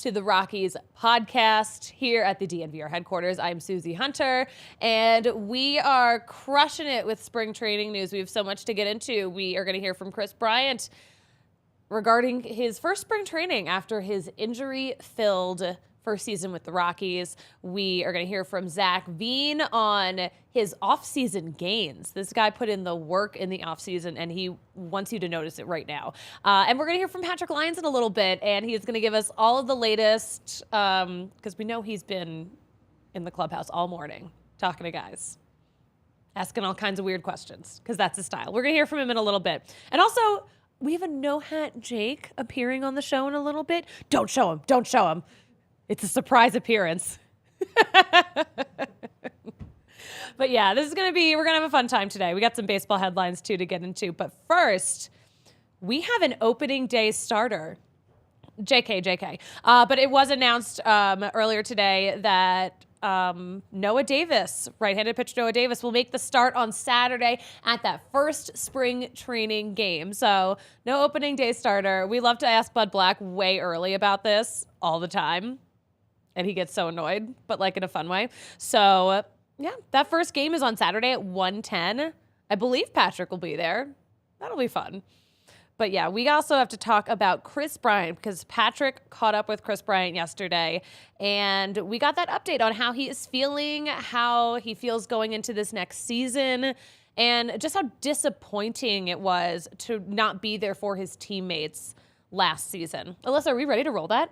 to the Rockies podcast here at the DNVR headquarters. I'm Susie Hunter, and we are crushing it with spring training news. We have so much to get into. We are going to hear from Kris Bryant regarding his first spring training after his injury-filled first season with the Rockies. We are going to hear from Zac Even on his off-season gains. This guy put in the work in the off-season, and he wants you to notice it right now. And we're going to hear from Patrick Lyons in a little bit, and he's going to give us all of the latest, because we know he's been in the clubhouse all morning talking to guys, asking all kinds of weird questions, because that's his style. We're going to hear from him in a little bit. And also, we have a no-hat Jake appearing on the show in a little bit. Don't show him. Don't show him. It's a surprise appearance. But yeah, this is going to be, we're going to have a fun time today. We got some baseball headlines too to get into. But first, we have an opening day starter. JK. But it was announced earlier today that Noah Davis, right-handed pitcher Noah Davis, will make the start on Saturday at that first spring training game. So no opening day starter. We love to ask Bud Black way early about this all the time. And he gets so annoyed, but like in a fun way. So yeah, that first game is on Saturday at 1:10. I believe Patrick will be there. That'll be fun. But yeah, we also have to talk about Kris Bryant, because Patrick caught up with Kris Bryant yesterday, and we got that update on how he is feeling, how he feels going into this next season, and just how disappointing it was to not be there for his teammates last season. Alyssa, are we ready to roll that?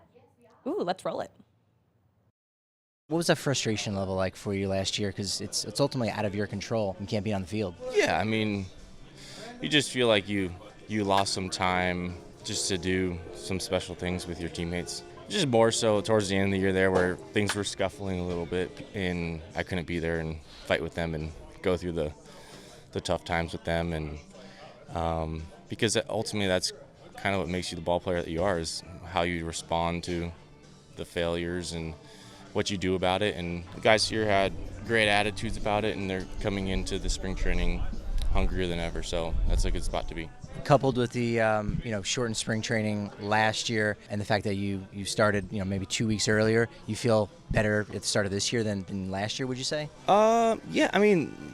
Ooh, let's roll it. What was that frustration level like for you last year? Because it's ultimately out of your control. You can't be on the field. Yeah, I mean, you just feel like you lost some time just to do some special things with your teammates. Just more so towards the end of the year there, where things were scuffling a little bit and I couldn't be there and fight with them and go through the tough times with them. And because ultimately that's kind of what makes you the ball player that you are, is how you respond to the failures and what you do about it. And the guys here had great attitudes about it, and they're coming into the spring training hungrier than ever. So that's a good spot to be. Coupled with the shortened spring training last year and the fact that you started maybe 2 weeks earlier, you feel better at the start of this year than last year, would you say? Yeah, I mean,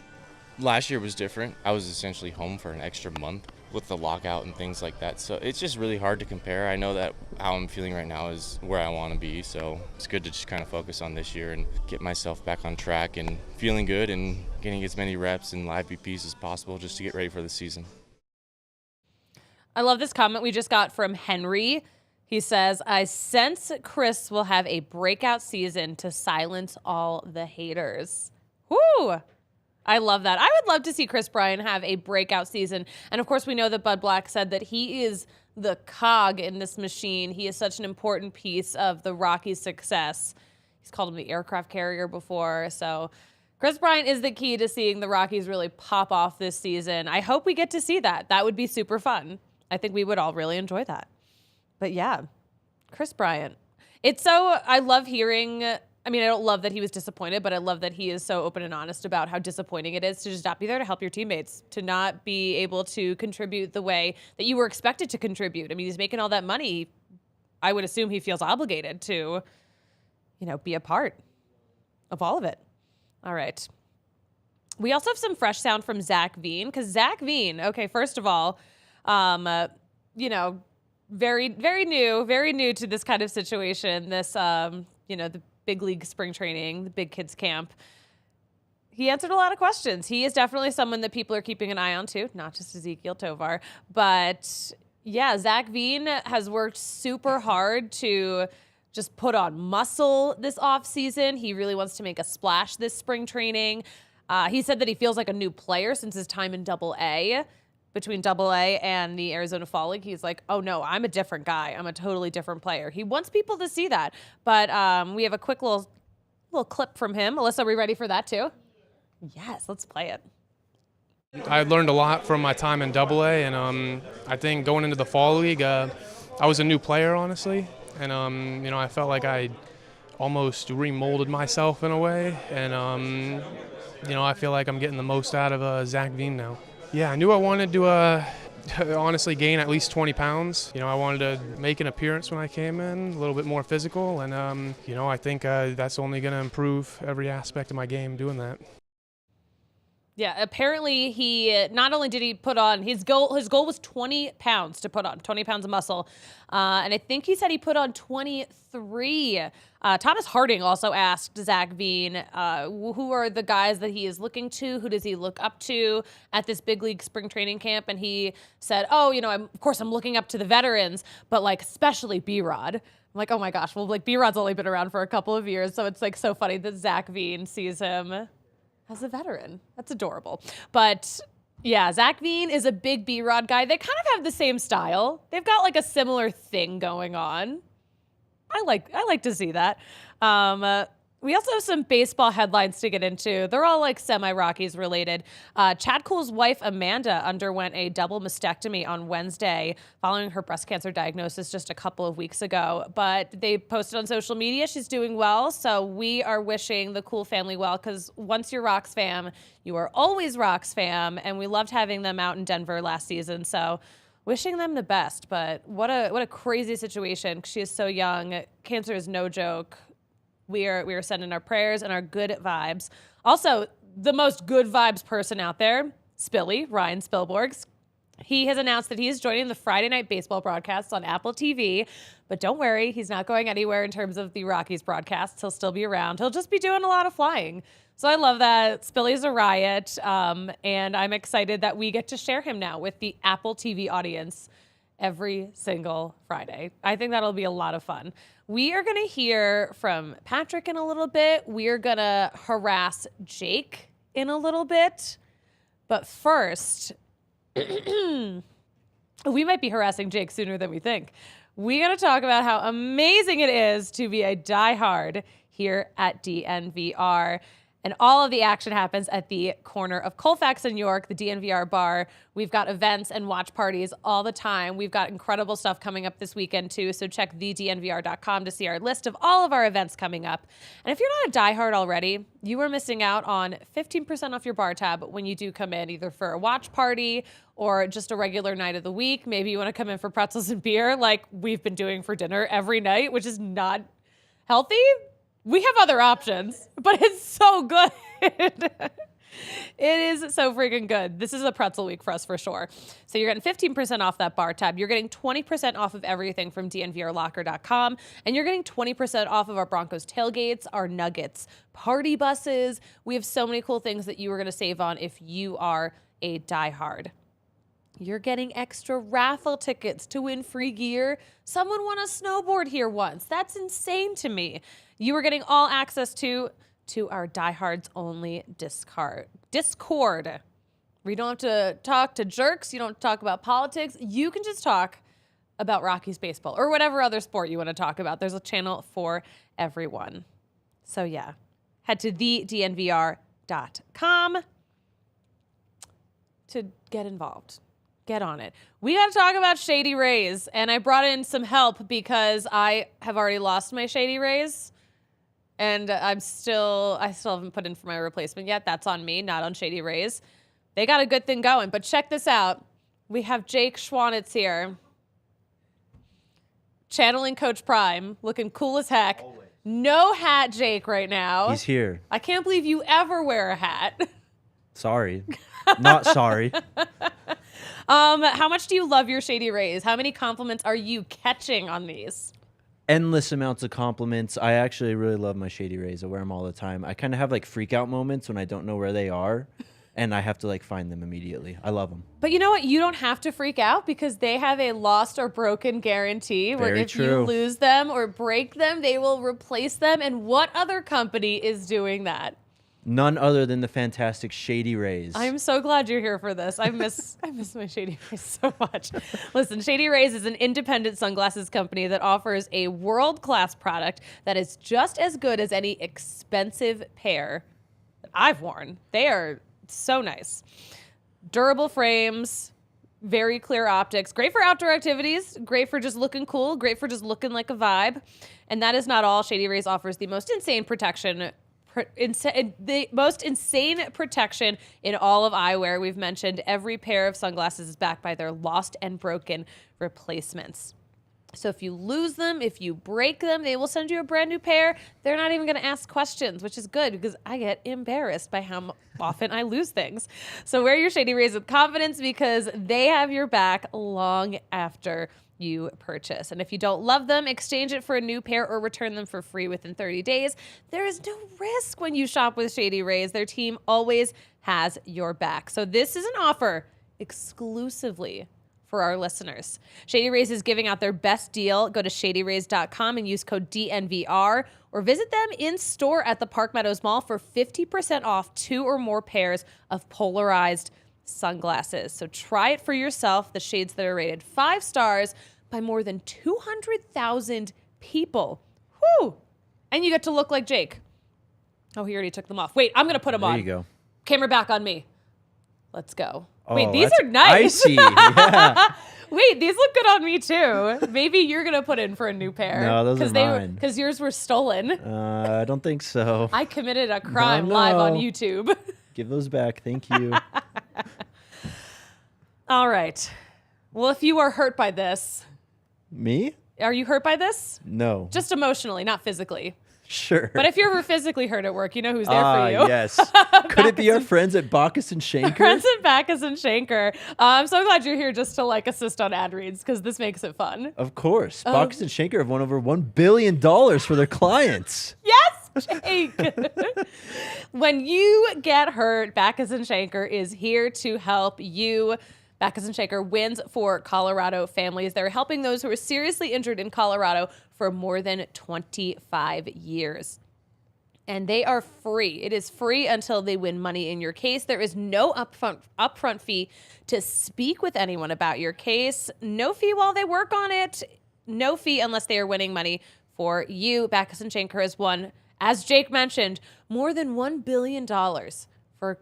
last year was different. I was essentially home for an extra month with the lockout and things like that. So it's just really hard to compare. I know that how I'm feeling right now is where I want to be. So it's good to just kind of focus on this year and get myself back on track and feeling good and getting as many reps and live BPs as possible just to get ready for the season. I love this comment we just got from Henry. He says, I sense Kris will have a breakout season to silence all the haters. Whoo! I love that. I would love to see Kris Bryant have a breakout season. And of course, we know that Bud Black said that he is the cog in this machine. He is such an important piece of the Rockies' success. He's called him the aircraft carrier before. So Kris Bryant is the key to seeing the Rockies really pop off this season. I hope we get to see that. That would be super fun. I think we would all really enjoy that. But yeah, Kris Bryant. I love hearing, I mean, I don't love that he was disappointed, but I love that he is so open and honest about how disappointing it is to just not be there to help your teammates, to not be able to contribute the way that you were expected to contribute. I mean, he's making all that money. I would assume he feels obligated to, be a part of all of it. All right. We also have some fresh sound from Zac Even, because Zac Even, okay, first of all, very, very new to this kind of situation. This, the big league spring training, the big kids camp. He answered a lot of questions. He is definitely someone that people are keeping an eye on too, not just Ezekiel Tovar. But yeah, Zac Even has worked super hard to just put on muscle this offseason. He really wants to make a splash this spring training. He said that he feels like a new player since his time in Double-A. Between Double-A and the Arizona Fall League, he's like, oh no, I'm a different guy. I'm a totally different player. He wants people to see that. But we have a quick little clip from him. Alyssa, are we ready for that too? Yes, let's play it. I learned a lot from my time in Double-A, and I think going into the Fall League, I was a new player, honestly. And, I felt like I almost remolded myself in a way. And, I feel like I'm getting the most out of Zac Even now. Yeah, I knew I wanted to honestly gain at least 20 pounds. You know, I wanted to make an appearance when I came in, a little bit more physical, and you know, I think that's only going to improve every aspect of my game doing that. Yeah, apparently he not only did he put on his goal was 20 pounds to put on 20 pounds of muscle, and I think he said he put on 23. Thomas Harding also asked Zac Even who are the guys that he is looking to, who does he look up to at this big league spring training camp, and he said, oh, you know, of course I'm looking up to the veterans, but like especially B-Rod. I'm like, oh my gosh, well, like B-Rod's only been around for a couple of years, so it's like so funny that Zac Even sees him as a veteran. That's adorable. But yeah, Zac Even is a big B-Rod guy. They kind of have the same style. They've got like a similar thing going on. I like to see that. We also have some baseball headlines to get into. They're all like semi-Rockies related. Chad Kuhl's wife, Amanda, underwent a double mastectomy on Wednesday following her breast cancer diagnosis just a couple of weeks ago. But they posted on social media she's doing well. So we are wishing the Kuhl family well, because once you're Rocks fam, you are always Rocks fam. And we loved having them out in Denver last season. So wishing them the best. But what a crazy situation. She is so young. Cancer is no joke. We are sending our prayers and our good vibes. Also, the most good vibes person out there, Ryan Spilborghs. He has announced that he is joining the Friday night baseball broadcasts on Apple TV. But don't worry, he's not going anywhere in terms of the Rockies broadcasts. He'll still be around. He'll just be doing a lot of flying. So I love that. Spilly's a riot. And I'm excited that we get to share him now with the Apple TV audience every single Friday. I think that'll be a lot of fun. We are going to hear from Patrick in a little bit. We're going to harass Jake in a little bit. But first, we might be harassing Jake sooner than we think. We're going to talk about how amazing it is to be a diehard here at DNVR. And all of the action happens at the corner of Colfax and York, the DNVR bar. We've got events and watch parties all the time. We've got incredible stuff coming up this weekend, too. So check thednvr.com to see our list of all of our events coming up. And if you're not a diehard already, you are missing out on 15% off your bar tab when you do come in, either for a watch party or just a regular night of the week. Maybe you want to come in for pretzels and beer like we've been doing for dinner every night, which is not healthy. We have other options, but it's so good. It is so freaking good. This is a pretzel week for us for sure. So you're getting 15% off that bar tab. You're getting 20% off of everything from DNVRlocker.com. And you're getting 20% off of our Broncos tailgates, our Nuggets party buses. We have so many cool things that you are going to save on if you are a diehard. You're getting extra raffle tickets to win free gear. Someone won a snowboard here once. That's insane to me. You are getting all access to our diehards only Discord. We don't have to talk to jerks. You don't have to talk about politics. You can just talk about Rockies baseball or whatever other sport you want to talk about. There's a channel for everyone. So yeah, head to thednvr.com to get involved. Get on it. We got to talk about Shady Rays, and I brought in some help because I have already lost my Shady Rays, and I still haven't put in for my replacement yet. That's on me, not on Shady Rays. They got a good thing going, but check this out. We have Jake Schwanitz here, channeling Coach Prime, looking cool as heck. Always. No hat, Jake, right now. He's here. I can't believe you ever wear a hat. Sorry. Not sorry. How much do you love your Shady Rays? How many compliments are you catching on these? Endless amounts of compliments. I actually really love my Shady Rays. I wear them all the time. I kind of have like freak out moments when I don't know where they are and I have to like find them immediately. I love them. But you know what? You don't have to freak out because they have a lost or broken guarantee where Very if true. you lose them or break them, they will replace them. And what other company is doing that? None other than the fantastic Shady Rays. I'm so glad you're here for this. I miss my Shady Rays so much. Listen, Shady Rays is an independent sunglasses company that offers a world-class product that is just as good as any expensive pair that I've worn. They are so nice. Durable frames, very clear optics, great for outdoor activities, great for just looking cool, great for just looking like a vibe. And that is not all. Shady Rays offers the most insane the most insane protection in all of eyewear. We've mentioned every pair of sunglasses is backed by their lost and broken replacements. So if you lose them, if you break them, they will send you a brand new pair. They're not even going to ask questions, which is good because I get embarrassed by how often I lose things. So wear your Shady Rays with confidence because they have your back long after you purchase. And if you don't love them, exchange it for a new pair or return them for free within 30 days. There is no risk when you shop with Shady Rays. Their team always has your back. So this is an offer exclusively for our listeners. Shady Rays is giving out their best deal. Go to shadyrays.com and use code DNVR or visit them in store at the Park Meadows Mall for 50% off 2 or more pairs of polarized sunglasses. So try it for yourself. The shades that are rated 5 stars by more than 200,000 people. Whew. And you get to look like Jake. Oh, he already took them off. Wait, I'm going to put them on. There you go. Camera back on me. Let's go. Oh, Wait, these are nice. Icy. Yeah. Wait, these look good on me too. Maybe you're going to put in for a new pair. No, those are mine. Because yours were stolen. I don't think so. I committed a crime No. live on YouTube. Give those back. Thank you. All right. Well, if you are hurt by this, Me? are you hurt by this? No. Just emotionally, not physically. Sure. But if you're ever physically hurt at work, you know who's there for you. Yes. Could it be our friends at Bacchus and Shanker? Friends at Bacchus and Shanker. I'm so glad you're here just to like assist on ad reads because this makes it fun. Of course. Bacchus and Shanker have won over $1 billion for their clients. Yes, Jake. When you get hurt, Bacchus and Shanker is here to help you. Bacchus and Shanker wins for Colorado families. They're helping those who are seriously injured in Colorado for more than 25 years. And they are free. It is free until they win money in your case. There is no upfront fee to speak with anyone about your case. No fee while they work on it. No fee unless they are winning money for you. Bacchus and Shanker has won, as Jake mentioned, more than $1 billion for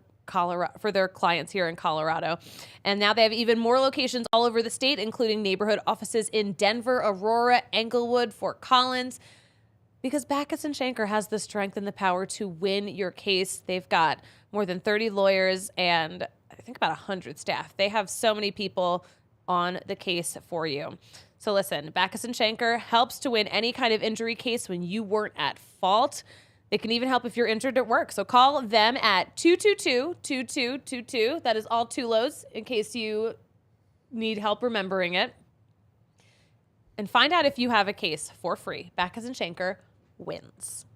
their clients here in Colorado. And now they have even more locations all over the state, including neighborhood offices in Denver, Aurora, Englewood, Fort Collins, because Bacchus and Shanker has the strength and the power to win your case. They've got more than 30 lawyers and I think about 100 staff. They have so many people on the case for you. So listen, Bacchus and Shanker helps to win any kind of injury case when you weren't at fault. They can even help if you're injured at work. So call them at 222-2222. That is all 2 lows in case you need help remembering it. And find out if you have a case for free. Bacchus and Shanker wins.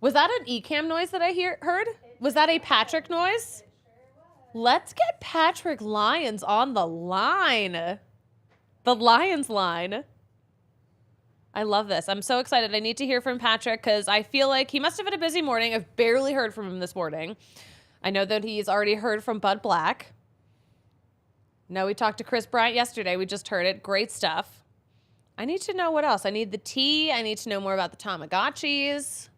Was that an eCam noise that I heard? Was that a Patrick noise? Let's get Patrick Lyons on the line. The Lions line. I love this. I'm so excited. I need to hear from Patrick because I feel like he must have had a busy morning. I've barely heard from him this morning. I know that he's already heard from Bud Black. No, we talked to Kris Bryant yesterday. We just heard it. Great stuff. I need to know what else. I need the tea. I need to know more about the Tamagotchis.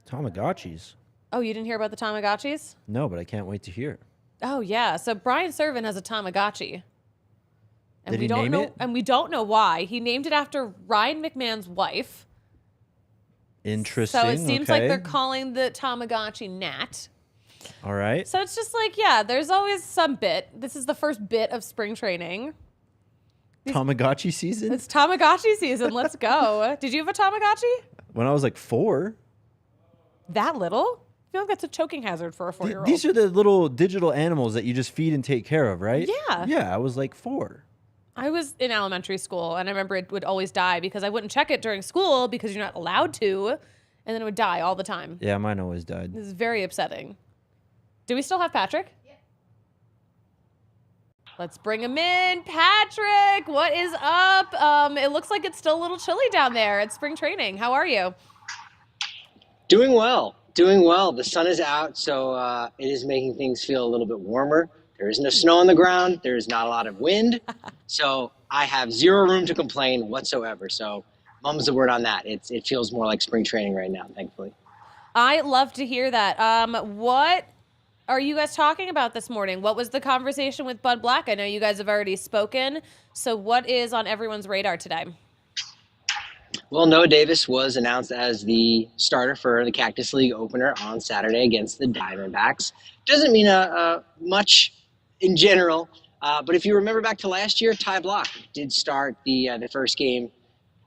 Tamagotchis? Oh, you didn't hear about the Tamagotchis? No, but I can't wait to hear. Oh, yeah. So Brian Servant has a Tamagotchi. And Did we he don't name know, it? And we don't know why. He named it after Ryan McMahon's wife. Interesting. So it seems like okay. they're calling the Tamagotchi Nat. All right. So it's just like, yeah, there's always some bit. This is the first bit of spring training. Tamagotchi season? It's Tamagotchi season. Let's go. Did you have a Tamagotchi? When I was like 4. That little? I feel like that's a choking hazard for a 4-year-old. These are the little digital animals that you just feed and take care of, right? Yeah. Yeah, I was like 4. I was in elementary school, and I remember it would always die because I wouldn't check it during school because you're not allowed to, and then it would die all the time. Yeah, mine always died. This is very upsetting. Do we still have Patrick? Yeah. Let's bring him in. Patrick, what is up? It looks like it's still a little chilly down there at spring training. How are you? Doing well. The sun is out, so it is making things feel a little bit warmer. There is no snow on the ground. There is not a lot of wind. So I have zero room to complain whatsoever. So mum's the word on that. It feels more like spring training right now, thankfully. I love to hear that. What are you guys talking about this morning? What was the conversation with Bud Black? I know you guys have already spoken. So what is on everyone's radar today? Well, Noah Davis was announced as the starter for the Cactus League opener on Saturday against the Diamondbacks. Doesn't mean much in general, but if you remember back to last year, Ty Block did start the first game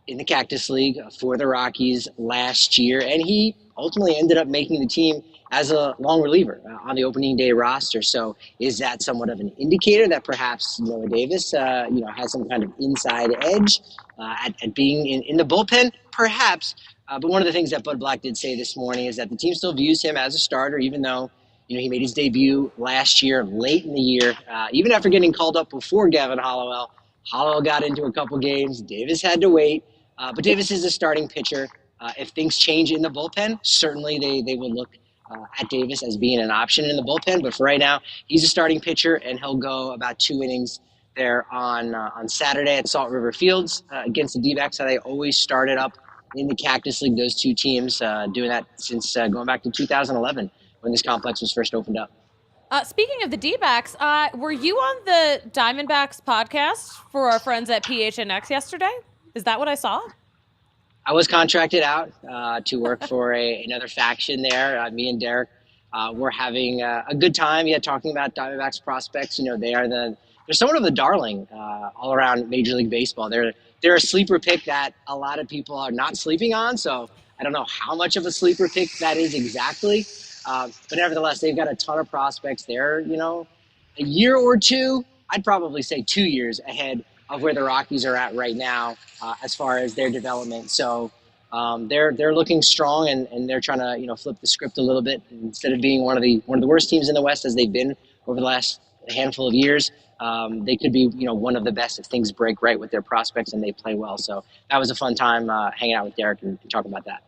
in the Cactus League for the Rockies last year, and he ultimately ended up making the team as a long reliever on the opening day roster. So is that somewhat of an indicator that perhaps Noah Davis, has some kind of inside edge at being in the bullpen? Perhaps. But one of the things that Bud Black did say this morning is that the team still views him as a starter, even though he made his debut last year, late in the year, even after getting called up before Gavin Hollowell. Hollowell got into a couple games. Davis had to wait. But Davis is a starting pitcher. If things change in the bullpen, certainly they will look at Davis as being an option in the bullpen. But for right now, he's a starting pitcher, and he'll go about 2 innings there on Saturday at Salt River Fields against the D-backs that I always started up in the Cactus League. Those two teams doing that since going back to 2011 when this complex was first opened up. Speaking of the D-backs, were you on the Diamondbacks podcast for our friends at PHNX yesterday? Is that what I saw? I was contracted out to work for another faction there. Me and Derek were having a good time. Talking about Diamondbacks prospects. They're somewhat of a darling all around Major League Baseball. They're a sleeper pick that a lot of people are not sleeping on. So I don't know how much of a sleeper pick that is exactly. But nevertheless, they've got a ton of prospects. They're a year or two, I'd probably say 2 years ahead of where the Rockies are at right now as far as their development. So they're looking strong, and they're trying to flip the script a little bit. Instead of being one of the worst teams in the West as they've been over the last handful of years, they could be one of the best if things break right with their prospects and they play well. So that was a fun time hanging out with Derek and talking about that.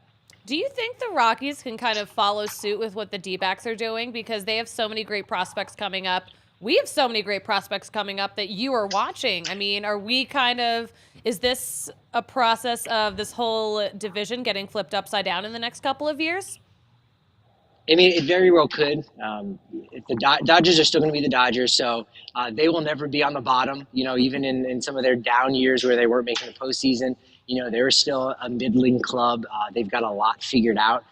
Do you think the Rockies can kind of follow suit with what the D-backs are doing, because they have so many great prospects coming up? We have so many great prospects coming up that you are watching. I mean, is this a process of this whole division getting flipped upside down in the next couple of years? I mean, it very well could. The Dodgers are still going to be the Dodgers, so they will never be on the bottom. Even in some of their down years where they weren't making the postseason, they were still a middling club. They've got a lot figured out.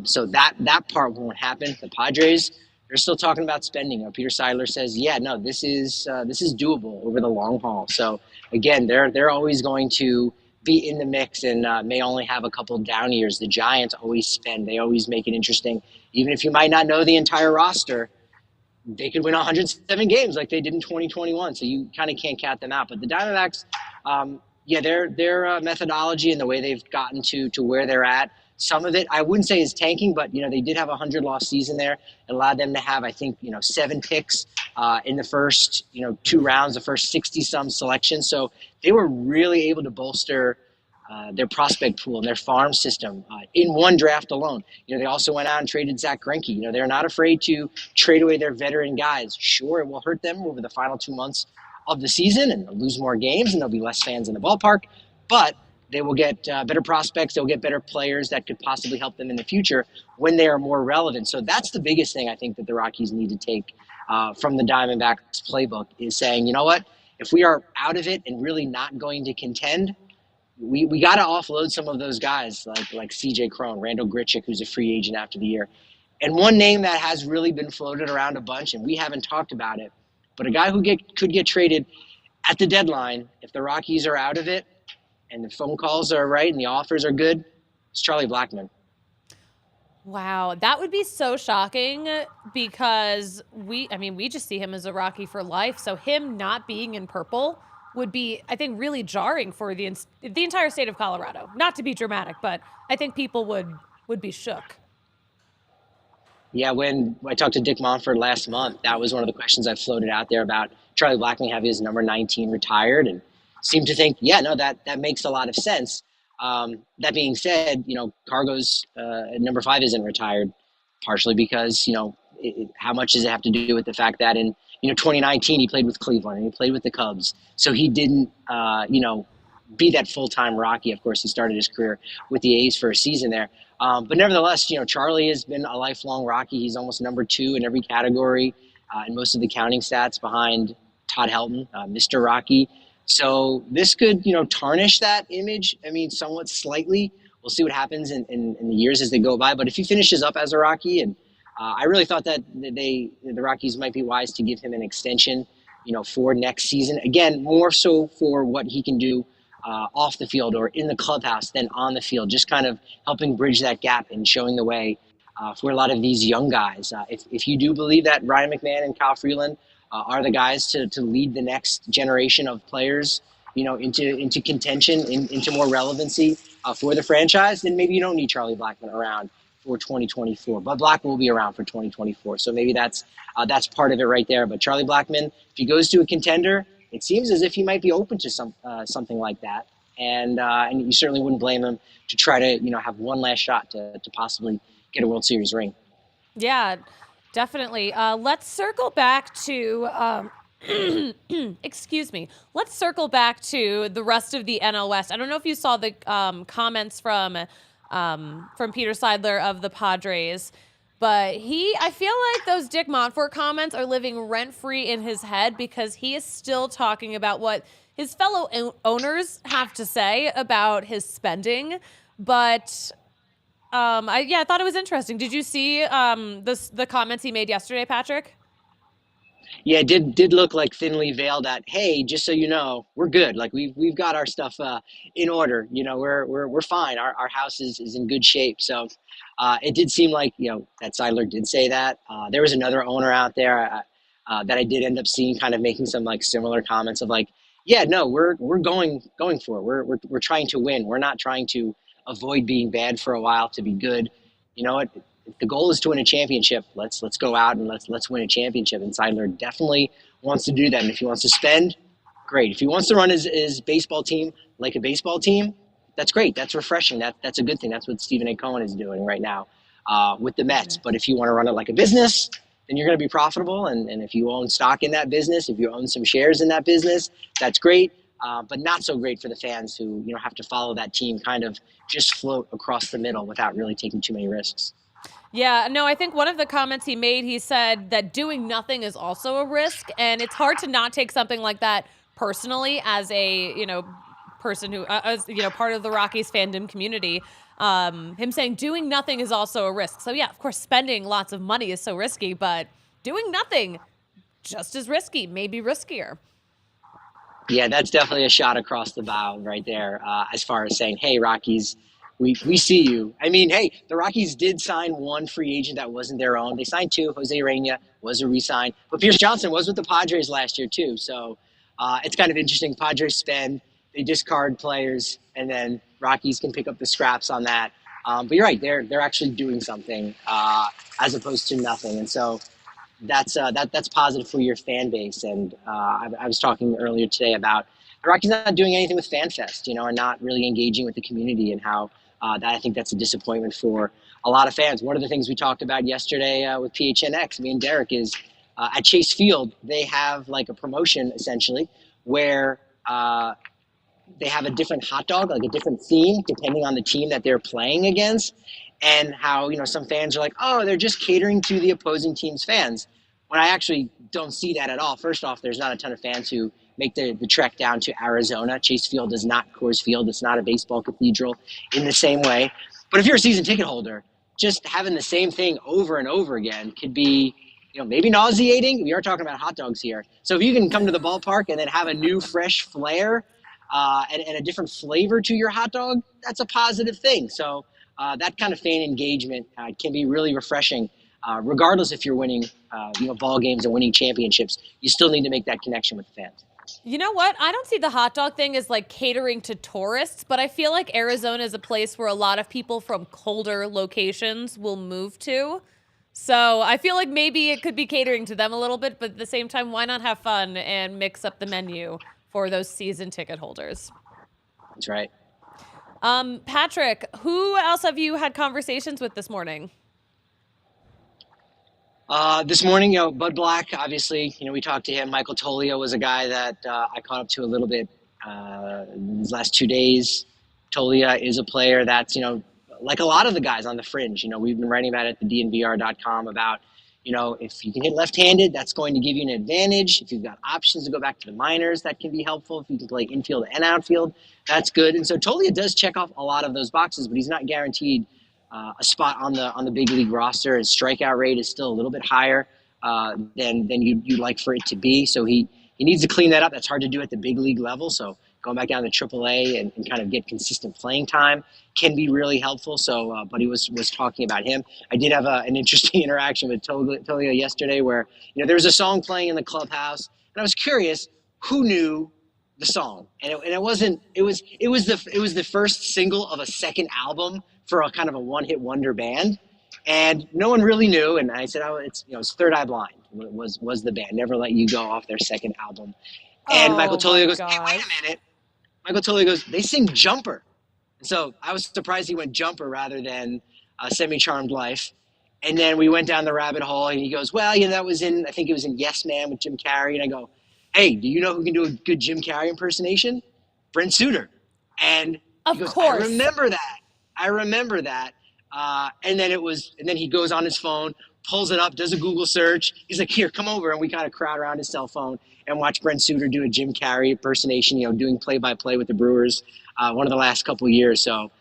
So that part won't happen. The Padres, they're still talking about spending. Peter Seidler says, this is doable over the long haul. So again, they're always going to be in the mix and may only have a couple down years. The Giants always spend. They always make it interesting. Even if you might not know the entire roster, they could win 107 games like they did in 2021. So you kind of can't count them out. But the Diamondbacks, their methodology and the way they've gotten to where they're at, some of it I wouldn't say is tanking, but they did have a 100-loss season there. It allowed them to have, I think, 7 picks in the first 2 rounds, the first 60-some selections. So they were really able to bolster their prospect pool and their farm system in one draft alone. They also went out and traded Zach Greinke. They're not afraid to trade away their veteran guys. Sure, it will hurt them over the final 2 months of the season, and they'll lose more games, and there'll be less fans in the ballpark. But they will get better prospects. They'll get better players that could possibly help them in the future when they are more relevant. So that's the biggest thing I think that the Rockies need to take from the Diamondbacks playbook, is saying, you know what, if we are out of it and really not going to contend, we got to offload some of those guys like CJ Cron, Randall Grichuk, who's a free agent after the year. And one name that has really been floated around a bunch, and we haven't talked about it, but a guy who could get traded at the deadline if the Rockies are out of it and the phone calls are right and the offers are good, it's Charlie Blackmon. Wow, that would be so shocking, because we just see him as a Rocky for life. So him not being in purple would be, I think, really jarring for the entire state of Colorado. Not to be dramatic, but I think people would be shook. Yeah, when I talked to Dick Monfort last month, that was one of the questions I floated out there about Charlie Blackmon having his number 19 retired, and seemed to think, that makes a lot of sense. That being said, Cargo's number 5 isn't retired, partially because, how much does it have to do with the fact that in 2019 he played with Cleveland and he played with the Cubs, so he didn't be that full-time Rocky. Of course, he started his career with the A's for a season there. But nevertheless, Charlie has been a lifelong Rocky. He's almost number 2 in every category in most of the counting stats behind Todd Helton, Mr. Rocky. So this could, tarnish that image. I mean, somewhat slightly. We'll see what happens in the years as they go by. But if he finishes up as a Rocky, and I really thought that the Rockies might be wise to give him an extension, for next season. Again, more so for what he can do off the field or in the clubhouse than on the field, just kind of helping bridge that gap and showing the way for a lot of these young guys. If you do believe that Ryan McMahon and Kyle Freeland are the guys to lead the next generation of players, into contention, into more relevancy for the franchise, then maybe you don't need Charlie Blackmon around for 2024. But Black will be around for 2024, so maybe that's part of it right there. But Charlie Blackmon, if he goes to a contender, it seems as if he might be open to something like that, and you certainly wouldn't blame him to try to have one last shot to possibly get a World Series ring. Yeah, definitely. Let's circle back to excuse me. Let's circle back to the rest of the NL West. I don't know if you saw the comments from Peter Seidler of the Padres, but I feel like those Dick Montfort comments are living rent-free in his head because he is still talking about what his fellow owners have to say about his spending. But I thought it was interesting. Did you see the comments he made yesterday, Patrick? Yeah, it did look like thinly veiled at, hey, just so you know, we're good. Like we've got our stuff in order. We're fine. Our house is in good shape. So it did seem like that Seidler did say that. There was another owner out there that I did end up seeing kind of making some like similar comments of like, yeah, no, we're going for it. We're trying to win. We're not trying to avoid being bad for a while to be good. You know what? If the goal is to win a championship, let's go out and let's win a championship. And Seidler definitely wants to do that. And if he wants to spend, great. If he wants to run his baseball team like a baseball team, that's great. That's refreshing. That's a good thing. That's what Stephen A. Cohen is doing right now with the Mets. But if you want to run it like a business, then you're going to be profitable. And if you own stock in that business, if you own some shares in that business, that's great. But not so great for the fans who have to follow that team kind of just float across the middle without really taking too many risks. Yeah, no, I think one of the comments he made, he said that doing nothing is also a risk, and it's hard to not take something like that personally as a, person who, part of the Rockies fandom community. Him saying doing nothing is also a risk. So yeah, of course, spending lots of money is so risky, but doing nothing just as risky, maybe riskier. Yeah, that's definitely a shot across the bow right there as far as saying, hey, Rockies, we see you. I mean, hey, the Rockies did sign one free agent that wasn't their own. They signed two. Jose Urena was a re-sign. But Pierce Johnson was with the Padres last year, too. So it's kind of interesting. Padres spend, they discard players, and then Rockies can pick up the scraps on that. But you're right. They're actually doing something as opposed to nothing. And so that's positive for your fan base. And I was talking earlier today about the Rockies not doing anything with FanFest, and not really engaging with the community, and how that I think that's a disappointment for a lot of fans. One of the things we talked about yesterday with PHNX, me and Derek, is at Chase Field, they have like a promotion essentially where they have a different hot dog, like a different theme, depending on the team that they're playing against. And how, some fans are like, oh, they're just catering to the opposing team's fans. When I actually don't see that at all. First off, there's not a ton of fans who make the trek down to Arizona. Chase Field is not Coors Field. It's not a baseball cathedral in the same way. But if you're a season ticket holder, just having the same thing over and over again could be, maybe nauseating. We are talking about hot dogs here. So if you can come to the ballpark and then have a new fresh flair and a different flavor to your hot dog, that's a positive thing. So that kind of fan engagement can be really refreshing. Regardless if you're winning, ball games and winning championships, you still need to make that connection with the fans. You know what? I don't see the hot dog thing as like catering to tourists, but I feel like Arizona is a place where a lot of people from colder locations will move to. So I feel like maybe it could be catering to them a little bit, but at the same time, why not have fun and mix up the menu for those season ticket holders? That's right. Patrick, who else have you had conversations with this morning? This morning, Bud Black, obviously, we talked to him. Michael Toglia was a guy that I caught up to a little bit these last 2 days. Toglia is a player that's, like a lot of the guys on the fringe. We've been writing about it at the DNVR.com about, You know, if you can hit left-handed, that's going to give you an advantage. If you've got options to go back to the minors, that can be helpful. If you can play infield and outfield, that's good. And so Toglia does check off a lot of those boxes, but he's not guaranteed a spot on the big league roster. His strikeout rate is still a little bit higher than you'd like for it to be. So he needs to clean that up. That's hard to do at the big league level. So going back down to AAA and kind of get consistent playing time can be really helpful. So, Buddy was talking about him. I did have an interesting interaction with Toglia yesterday where, you know, there was a song playing in the clubhouse, and I was curious who knew the song. And it was the first single of a second album for a kind of a one-hit wonder band. And no one really knew. And I said, it's Third Eye Blind was the band. Never Let You Go off their second album. And Michael Toglia goes, hey, wait a minute. Michael Toglia goes, they sing Jumper. And so I was surprised he went Jumper rather than Semi-Charmed Life. And then we went down the rabbit hole, and he goes, well, that was I think it was in Yes Man with Jim Carrey. And I go, hey, do you know who can do a good Jim Carrey impersonation? Brent Suter. And he goes, I remember that. And then he goes on his phone, pulls it up, does a Google search. He's like, here, come over. And we kind of crowd around his cell phone and watch Brent Suter do a Jim Carrey impersonation, doing play-by-play with the Brewers one of the last couple of years. So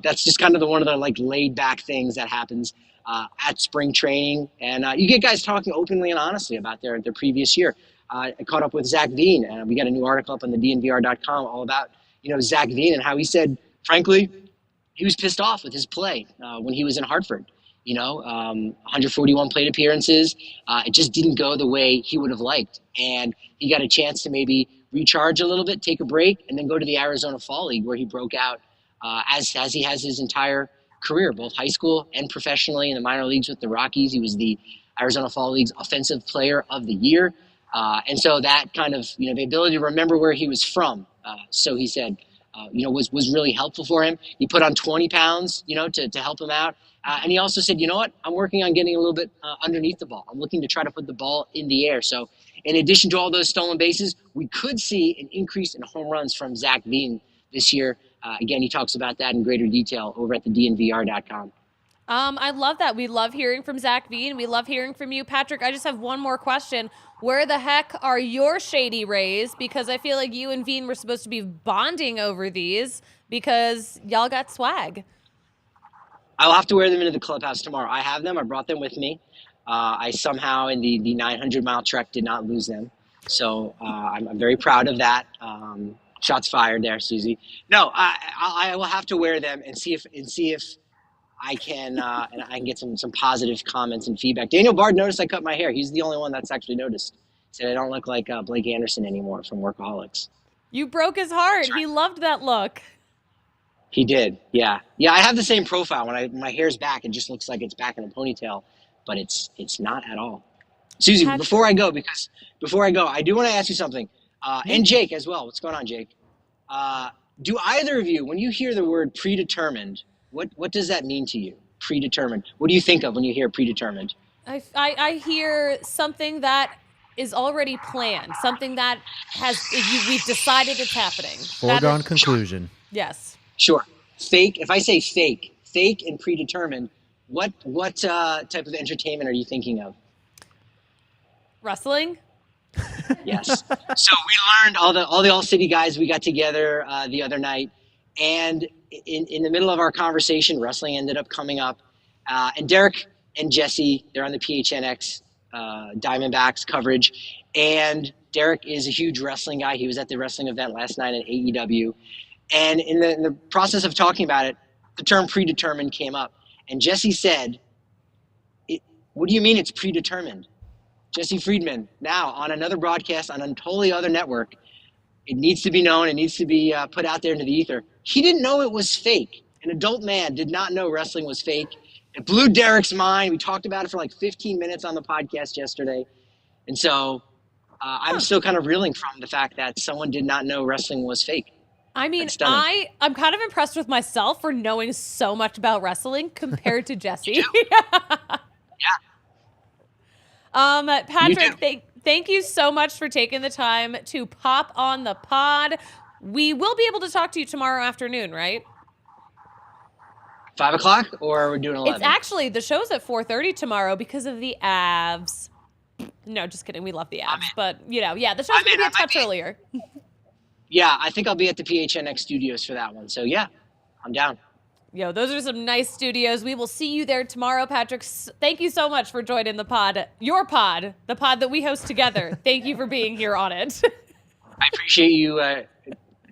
that's just kind of one of the like laid-back things that happens at spring training. And you get guys talking openly and honestly about their previous year. I caught up with Zac Even, and we got a new article up on the DNVR.com all about, Zac Even and how he said, frankly, he was pissed off with his play when he was in Hartford. 141 plate appearances. It just didn't go the way he would have liked. And he got a chance to maybe recharge a little bit, take a break, and then go to the Arizona Fall League where he broke out as he has his entire career, both high school and professionally in the minor leagues with the Rockies. He was the Arizona Fall League's Offensive Player of the Year. And so that kind of, the ability to remember where he was from, so he said, was really helpful for him. He put on 20 pounds, to help him out. And he also said, you know what, I'm working on getting a little bit underneath the ball. I'm looking to try to put the ball in the air. So in addition to all those stolen bases, we could see an increase in home runs from Zac Even this year. Again, he talks about that in greater detail over at the DNVR.com. I love that. We love hearing from Zac Even. We love hearing from you, Patrick. I just have one more question. Where the heck are your Shady Rays? Because I feel like you and Veen were supposed to be bonding over these because y'all got swag. I'll have to wear them into the clubhouse tomorrow. I have them. I brought them with me. I somehow in the 900-mile trek did not lose them. So I'm very proud of that. Shots fired there, Susie. No, I will have to wear them and see if I can and I can get some positive comments and feedback. Daniel Bard noticed I cut my hair. He's the only one that's actually noticed. He said I don't look like Blake Anderson anymore from Workaholics. You broke his heart. He loved that look. He did, yeah. I have the same profile. When my hair's back, it just looks like it's back in a ponytail, but it's not at all. Susie, Patrick. before I go, I do want to ask you something, and Jake as well. What's going on, Jake? Do either of you, when you hear the word predetermined, what does that mean to you? Predetermined. What do you think of when you hear predetermined? I hear something that is already planned, something that we've decided it's happening. Foregone conclusion. Yes. Sure. Fake. If I say fake and predetermined, what type of entertainment are you thinking of? Wrestling. Yes. So we learned all the All-City guys. We got together the other night, and in the middle of our conversation, wrestling ended up coming up, and Derek and Jesse, they're on the PHNX Diamondbacks coverage, and Derek is a huge wrestling guy. He was at the wrestling event last night at AEW. And in the process of talking about it, the term predetermined came up. And Jesse said, what do you mean it's predetermined? Jesse Friedman, now on another broadcast on a totally other network, it needs to be known, it needs to be put out there into the ether. He didn't know it was fake. An adult man did not know wrestling was fake. It blew Derek's mind. We talked about it for like 15 minutes on the podcast yesterday. And so I'm still kind of reeling from the fact that someone did not know wrestling was fake. I mean, I'm kind of impressed with myself for knowing so much about wrestling compared to Jesse. Yeah. Patrick, thank you so much for taking the time to pop on the pod. We will be able to talk to you tomorrow afternoon, right? 5 o'clock, or we're doing 11? It's actually, the show's at 4:30 tomorrow because of the Avs. No, just kidding. We love the Avs. But, the show's going to be a touch earlier. Yeah, I think I'll be at the PHNX studios for that one. So, yeah, I'm down. Those are some nice studios. We will see you there tomorrow, Patrick. Thank you so much for joining the pod. Your pod, the pod that we host together. Thank you for being here on it. I appreciate you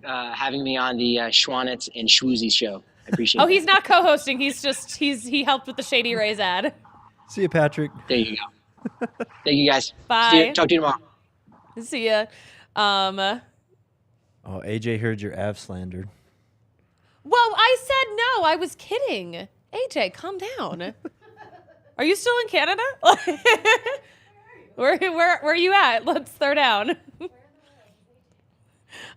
having me on the Schwanitz and Schwoozy show. I appreciate it. He's not co-hosting. He helped with the Shady Rays ad. See you, Patrick. There you go. Thank you, guys. Bye. See you. Talk to you tomorrow. See ya. AJ heard your Av slandered. Well, I said no. I was kidding. AJ, calm down. Are you still in Canada? Where are you at? Let's throw down.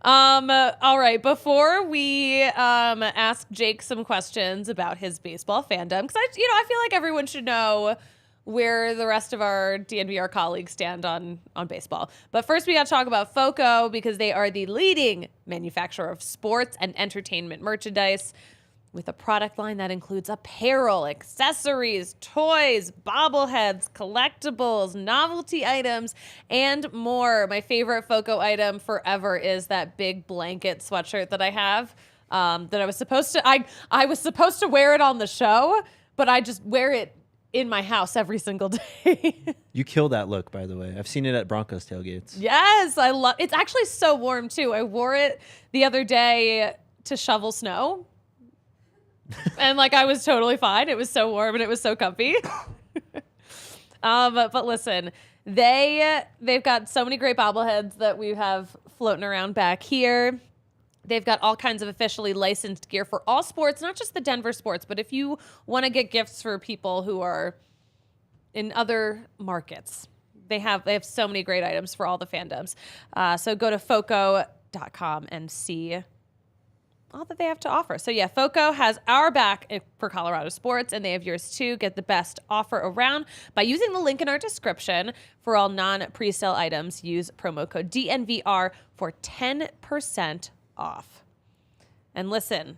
All right. Before we ask Jake some questions about his baseball fandom, because I feel like everyone should know where the rest of our DNVR colleagues stand on baseball. But first, we got to talk about FOCO because they are the leading manufacturer of sports and entertainment merchandise with a product line that includes apparel, accessories, toys, bobbleheads, collectibles, novelty items, and more. My favorite FOCO item forever is that big blanket sweatshirt that I have that I was supposed to wear it on the show, but I just wear it in my house every single day. You kill that look, by the way. I've seen it at Broncos tailgates. Yes, I love. It's actually so warm too. I wore it the other day to shovel snow, and I was totally fine. It was so warm and it was so comfy. But listen, they've got so many great bobbleheads that we have floating around back here. They've got all kinds of officially licensed gear for all sports, not just the Denver sports, but if you want to get gifts for people who are in other markets, they have so many great items for all the fandoms. So go to foco.com and see all that they have to offer. So yeah, FOCO has our back for Colorado sports, and they have yours too. Get the best offer around by using the link in our description. For all non-presale items, use promo code DNVR for 10% off. And listen,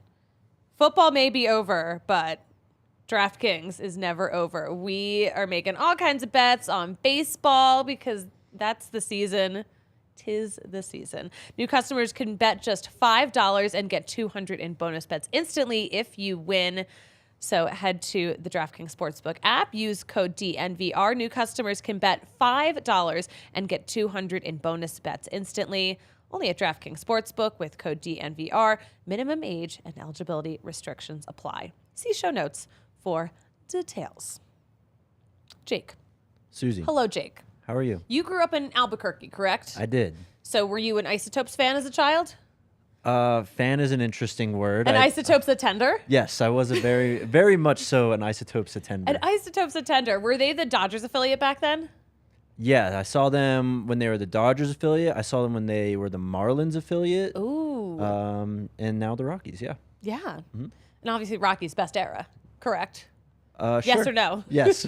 football may be over, but DraftKings is never over. We are making all kinds of bets on baseball because that's the season. 'Tis the season. New customers can bet just $5 and get $200 in bonus bets instantly if you win. So head to the DraftKings Sportsbook app. Use code DNVR. New customers can bet $5 and get $200 in bonus bets instantly. Only at DraftKings Sportsbook with code DNVR. Minimum age and eligibility restrictions apply. See show notes for details. Jake. Susie. Hello, Jake. How are you? You grew up in Albuquerque, correct? I did. So were you an Isotopes fan as a child? Fan is an interesting word. An Isotopes attender? Yes, I was a very, very much so an Isotopes attender. An Isotopes attender. Were they the Dodgers affiliate back then? Yeah, I saw them when they were the Dodgers affiliate. I saw them when they were the Marlins affiliate. Ooh. And now the Rockies, yeah. Yeah. Mm-hmm. And obviously Rockies' best era, correct? Sure. Yes or no? Yes.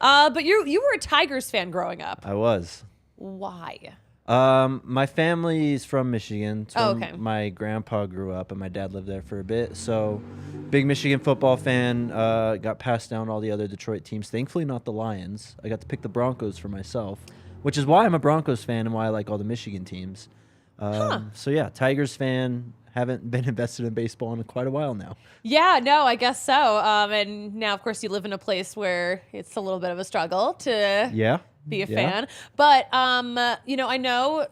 But you were a Tigers fan growing up. I was. Why? My family's from Michigan. It's where okay. My grandpa grew up, and my dad lived there for a bit. So, big Michigan football fan. Got passed down all the other Detroit teams. Thankfully, not the Lions. I got to pick the Broncos for myself, which is why I'm a Broncos fan and why I like all the Michigan teams. So, yeah, Tigers fan. Haven't been invested in baseball in quite a while now. Yeah, no, I guess so. And now, of course, you live in a place where it's a little bit of a struggle to be a fan. But, I know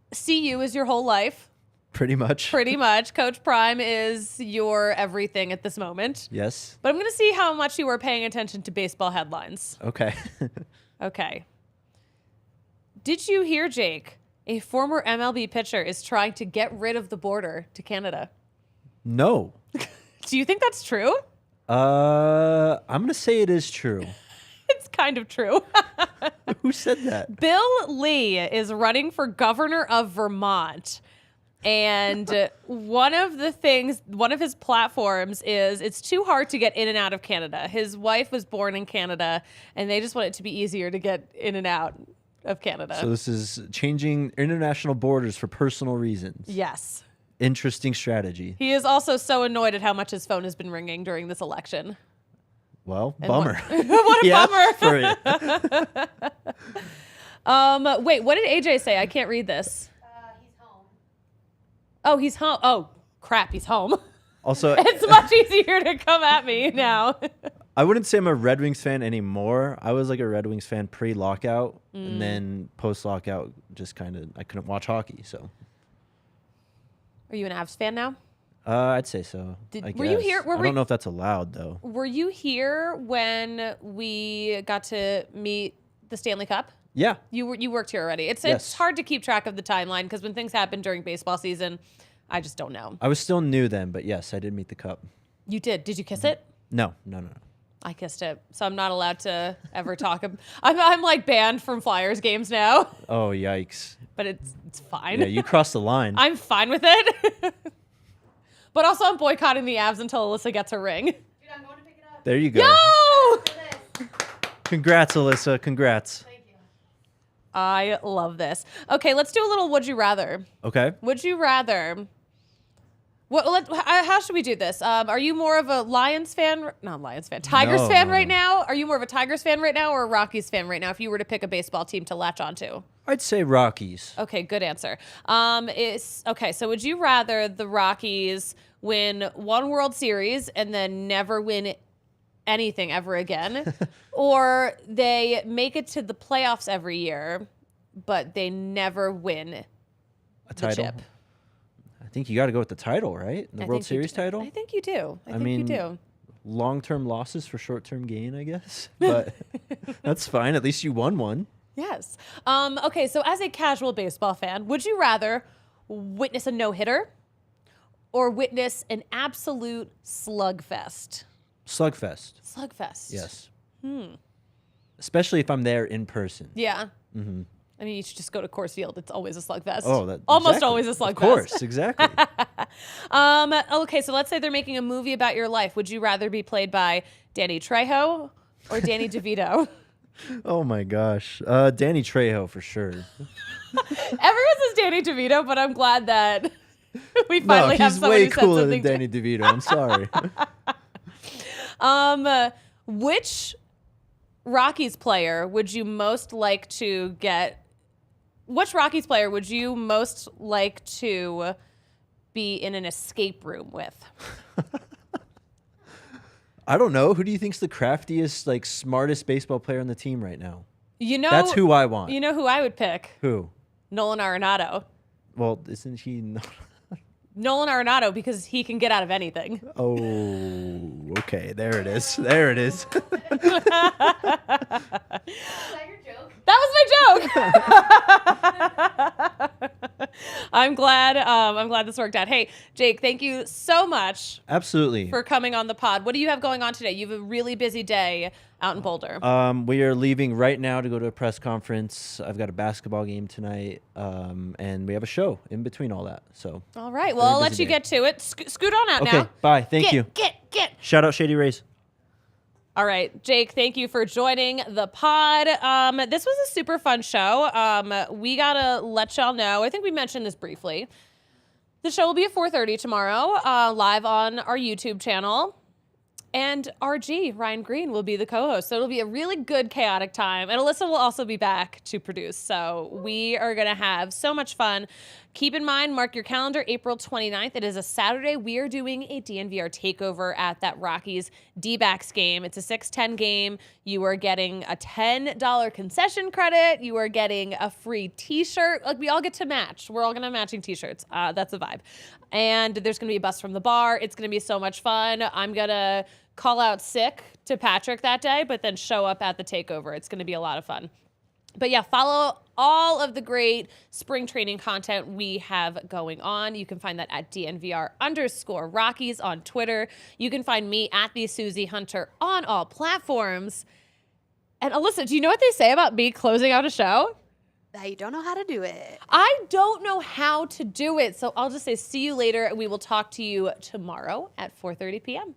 CU is your whole life. Pretty much. Pretty much. Coach Prime is your everything at this moment. Yes. But I'm going to see how much you were paying attention to baseball headlines. Okay. Okay. Did you hear, Jake? A former MLB pitcher is trying to get rid of the border to Canada. No. Do you think that's true? I'm going to say it is true. It's kind of true. Who said that? Bill Lee is running for governor of Vermont. And one of his platforms is it's too hard to get in and out of Canada. His wife was born in Canada, and they just want it to be easier to get in and out of Canada. So this is changing international borders for personal reasons. Yes. Interesting strategy. He is also so annoyed at how much his phone has been ringing during this election. Well, And bummer. What a Yeah, bummer. for you. Wait, what did AJ say? I can't read this. He's home. Oh, he's home. Oh, crap, he's home. Also, It's much easier to come at me now. I wouldn't say I'm a Red Wings fan anymore. I was like a Red Wings fan pre-lockout, and then post-lockout, just kind of I couldn't watch hockey. So, Are you an Avs fan now? I'd say so. Were you here? I don't know if that's allowed though. Were you here when we got to meet the Stanley Cup? Yeah. You worked here already. It's Yes. hard to keep track of the timeline because when things happen during baseball season, I just don't know. I was still new then, but yes, I did meet the cup. You did. Did you kiss it? No. I kissed it, so I'm not allowed to ever talk. I'm like banned from Flyers games now, Oh, yikes. but it's fine. Yeah, you crossed the line. I'm fine with it. But also, I'm boycotting the Avs until Alyssa gets her ring. Dude, I'm going to pick it up. There you go. No! For this. Congrats, Alyssa. Congrats. Thank you. I love this. Okay, let's do a little would you rather. Okay. Would you rather? How should we do this? Are you more of a Lions fan? Not Lions fan. Tigers No, fan no, right no. now? Are you more of a Tigers fan right now or a Rockies fan right now if you were to pick a baseball team to latch onto? I'd say Rockies. Okay, good answer. So would you rather the Rockies win one World Series and then never win anything ever again, or they make it to the playoffs every year, but they never win A the title. chip? I think you got to go with the title, right? The I World think you Series do. title. I think you do. I think mean, you do. Long-term losses for short-term gain, I guess. But that's fine. At least you won one. Yes. Okay, so as a casual baseball fan, would you rather witness a no-hitter or witness an absolute slugfest? Slugfest. Slugfest. Yes. Especially if I'm there in person. Yeah. I mean, you should just go to Coors Field. It's always a slugfest. Oh, that almost exactly. always a slugfest. Of course, exactly. Okay, so let's say they're making a movie about your life. Would you rather be played by Danny Trejo or Danny DeVito? Oh my gosh, Danny Trejo for sure. Everyone says Danny DeVito, but I'm glad that we finally No, have he's someone way who said cooler something. than Danny DeVito. I'm sorry. Which Rockies player would you most like to get? Which Rockies player would you most like to be in an escape room with? I don't know. Who do you think's the craftiest, like, smartest baseball player on the team right now? You know, That's who I want. You know who I would pick? Who? Nolan Arenado. Well, isn't he? Nolan Arenado because he can get out of anything. Oh, okay. There it is. There it is. Is that your joke? That was my joke. I'm glad this worked out. Hey, Jake, thank you so much Absolutely. for coming on the pod. What do you have going on today? You have a really busy day out in Boulder. We are leaving right now to go to a press conference. I've got a basketball game tonight, and we have a show in between all that. So. All right. Well, very I'll let busy you day. get to it. Scoot on out Okay. now. Bye. Thank you. Get. Shout out Shady Rays. All right, Jake, thank you for joining the pod. This was a super fun show. We got to let y'all know. I think we mentioned this briefly. The show will be at 4:30 tomorrow, live on our YouTube channel. And RG, Ryan Green, will be the co-host. So it'll be a really good, chaotic time. And Alyssa will also be back to produce. So we are going to have so much fun. Keep in mind, mark your calendar, April 29th. It is a Saturday. We are doing a DNVR takeover at that Rockies D-backs game. It's a 6-10 game. You are getting a $10 concession credit. You are getting a free T-shirt. Like, we all get to match. We're all going to have matching T-shirts. That's a vibe. And there's going to be a bus from the bar. It's going to be so much fun. I'm going to call out sick to Patrick that day, but then show up at the takeover. It's going to be a lot of fun. But yeah, follow all of the great spring training content we have going on. You can find that at DNVR_Rockies on Twitter. You can find me at the Susie Hunter on all platforms. And Alyssa, do you know what they say about me closing out a show? That you don't know how to do it. I don't know how to do it. So I'll just say see you later. We will talk to you tomorrow at 4:30 p.m.